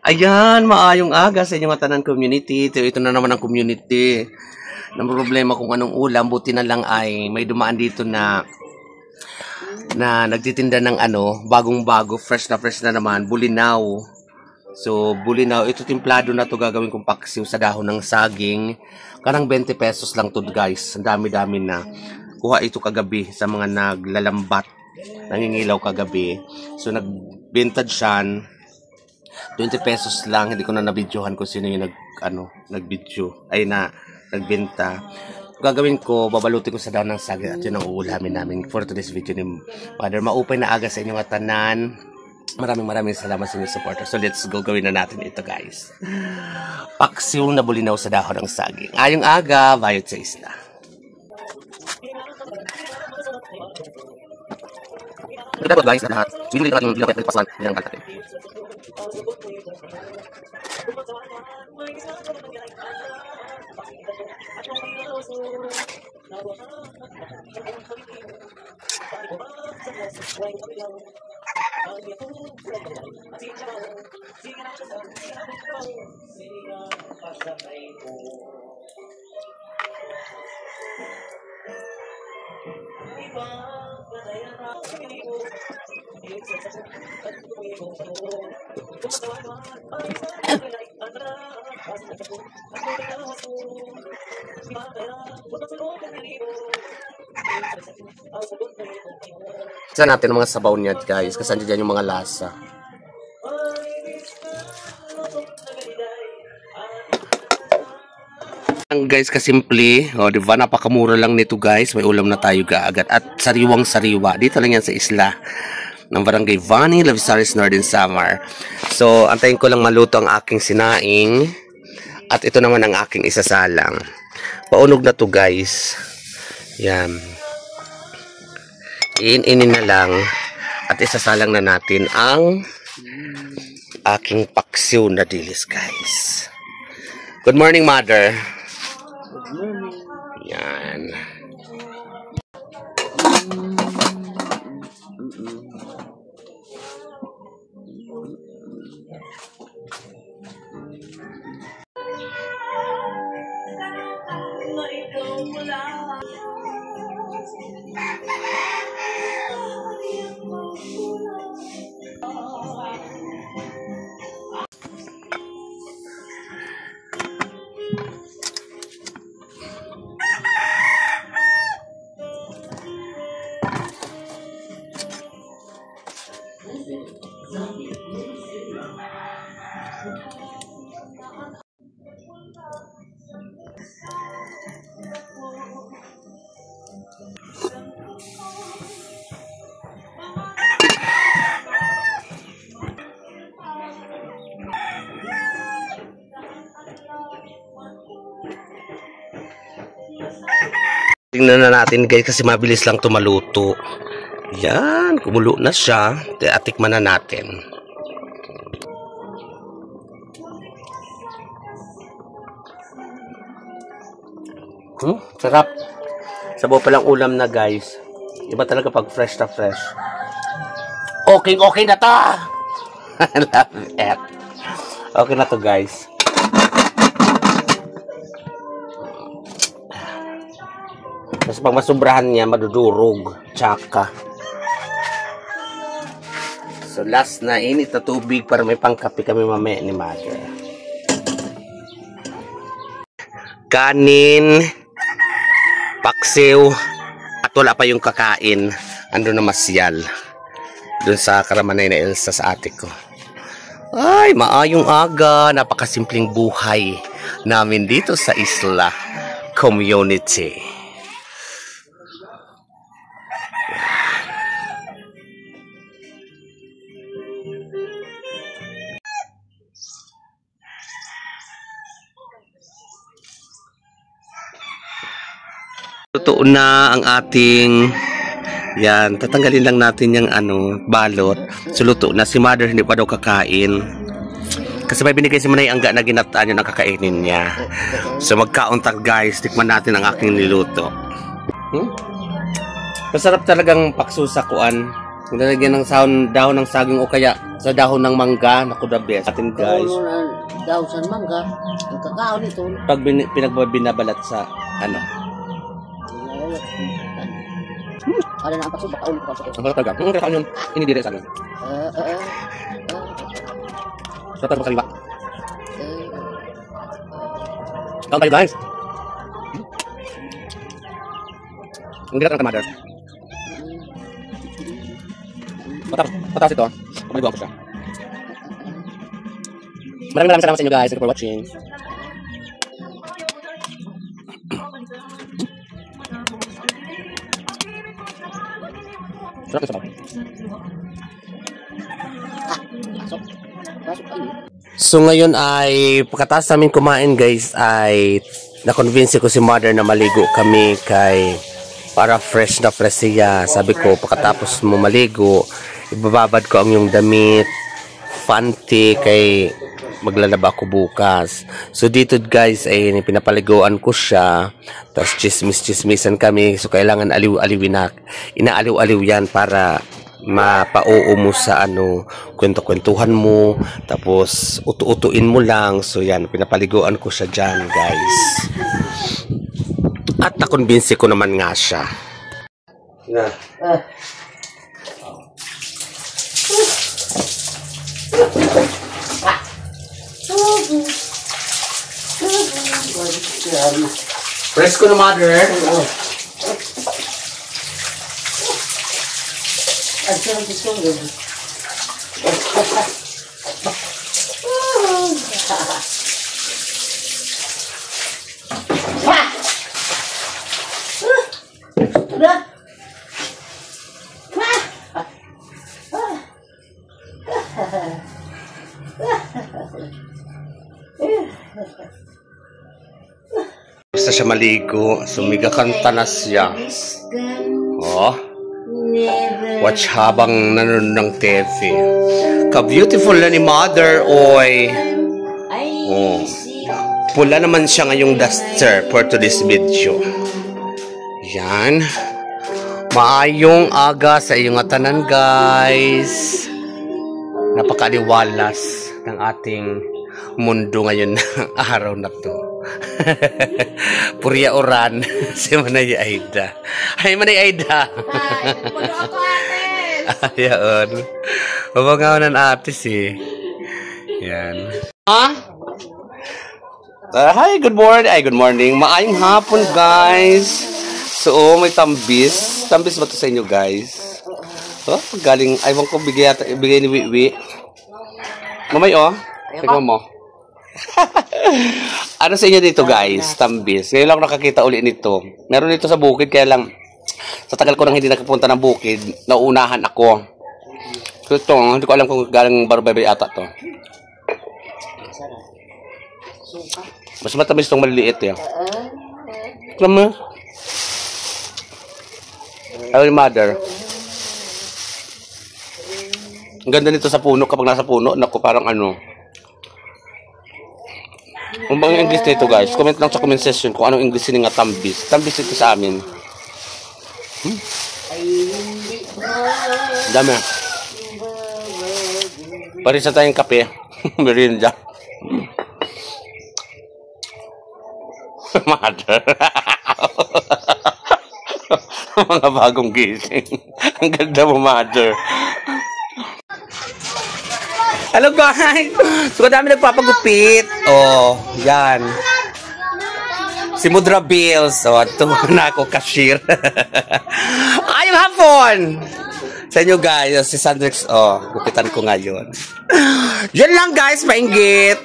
Ayan, maayong aga sa inyong tanan community. Ito na naman ang community. Nang problema kung anong ulam, buti na lang ay may dumaan dito na nagtitinda ng bagong-bago, fresh na naman, bulinaw. So, bulinaw, ito timplado na to, gagawin kong paksiw sa dahon ng saging. Karang 20 pesos lang to, guys. Ang dami-dami na. Kuha ito kagabi sa mga naglalambat, nangingilaw kagabi. So, nag-vintage siyan. 20 pesos lang, hindi ko na nabidyohan kung sino yung nag-video, nagbenta. Gagawin ko, babalutin ko sa daon ng saging at yun ang uulamin namin for today's video ni Mother. Maupay na aga sa inyong tanan. Maraming salamat sa inyong supporter. So let's go, gawin na natin ito, guys. Paksiw na bulinaw sa dahon ng saging. Ayong aga, bayot sa isla. Ito po, guys, na lahat. Binili natin yung ilapit pasan ng kaltate. Isa natin ang mga sabaw niya, guys, kasi andyan yung mga lasa. Guys, kasimple, di ba, napakamura lang nito, guys. May ulam na tayo agad at sariwang-sariwa. Dito lang yan sa isla ng Barangay Vani, Lavisaris, Northern Samar. So, antayin ko lang maluto ang aking sinaing at ito naman ang aking isasalang. Paunog na to, guys. Yan. Iin-inin na lang at isasalang na natin ang aking paksiw na dilis, guys. Good morning, Mother. Good morning. Yan. Tingnan na natin, guys, kasi mabilis lang ito maluto. Yan, kumulo na siya. Tikman na natin. Sarap. Sabaw palang ulam na, guys. Iba talaga pag fresh na fresh. Okay na to. I love it. Okay na to, guys. Kasi pag masubrahan niya, madudurog. Tsaka. So, last na, init na tubig para may pangkape kami mamaya ni Mother. Kanin, paksiw, at wala pa yung kakain. Ando na masyal. Doon sa Karamanay na Elsa sa ate ko. Ay, maayong aga. Napakasimpleng buhay namin dito sa Isla Community. Luto na ang ating, yan, tatanggalin lang natin yung balot. So luto na, si Mother hindi pa daw kakain. Kasi may binigay si Manay Angga na ginataan yun ang kakainin niya. So magkauntak guys, tikman natin ang aking niluto. Masarap talagang paksusakuan. Kung nalagyan ng dahon ng saging o kaya sa dahon ng mangga, naku the best. Atin guys. Dahon sa mangga, ang kakao nito. Pag binabalat sa ano. Ano na ang pakso, baka ulit pakso. Ang sarap talaga. Ang kakao yun, inidire sa akin. Sarap talaga makaliwa. Kaon tayo guys. Ang gilat ng kamader. Pataas ito. Pamalibuan ko siya. Maraming salamat sa inyo guys. Thank you for watching. Sarap ito sa bawang. So ngayon ay pagkatapos namin kumain guys ay na-convince ko si mother na maligo kami kay para fresh na fresh siya. Sabi ko pagkatapos mo maligo ibababad ko ang yung damit fanti kay maglalaba ko bukas. So dito guys ay pinapaliguan ko siya tapos chismisan kami so kailangan aliw-aliwin na inaaliw-aliw yan para mapauo mo sa ano, kwento-kwentuhan mo, tapos utu-utuin mo lang. So yan, pinapaliguan ko siya dyan guys. At nakonbinsi ko naman nga siya. Na. Presko na mother. Ang sarap dito yun. Basta siya maligo, sumigakanta na siya. Oh. Watch habang nanonood ng TV. Ka-beautiful na ni mother, oy. Oh. Pula naman siya ngayong duster for today's video. Yan. Maayong aga sa iyong atanan, guys. Napakaliwalas ng ating mundo ngayon ng araw na to. Purya oran si Manay Aida. Ay, Manay Aida. Ayan. Mabangaw ng atis eh. Yan. Hi, good morning. Ay, good morning. Maayong hapon, guys. So, may tambis. Tambis ba ito sa inyo, guys? Oh, galing, aywan ko bigay ni Wiwi. Mamay, oh. Tingnan mo. Ano sa inyo dito guys? Tambis. Ngayon lang nakakita uli nito. Meron dito sa bukid kaya lang sa tagal ko nang hindi nakapunta ng bukid, naunahan ako. So ito, hindi ko alam kung galing Barbay ata to. Mas matamis itong maliliit eh. Alam mo? Ay, mother. Ang ganda nito sa puno kapag nasa puno. Naku, parang ano. Kung bang English nito guys, comment lang sa comment section kung anong English nga tambis. Tambis ito sa amin. Dami. Parisa tayong kape. Merinda. Mother. Mga bagong gising. Ang ganda mo, mother. Hello guys! So dami nagpapagupit. Oh, yan. Si Mudra Bills. So, ito na ako, cashier. Ayong hapon! Sa inyo guys, si Sandrix. Oh, gupitan ko ngayon. Yan lang guys, mainggit.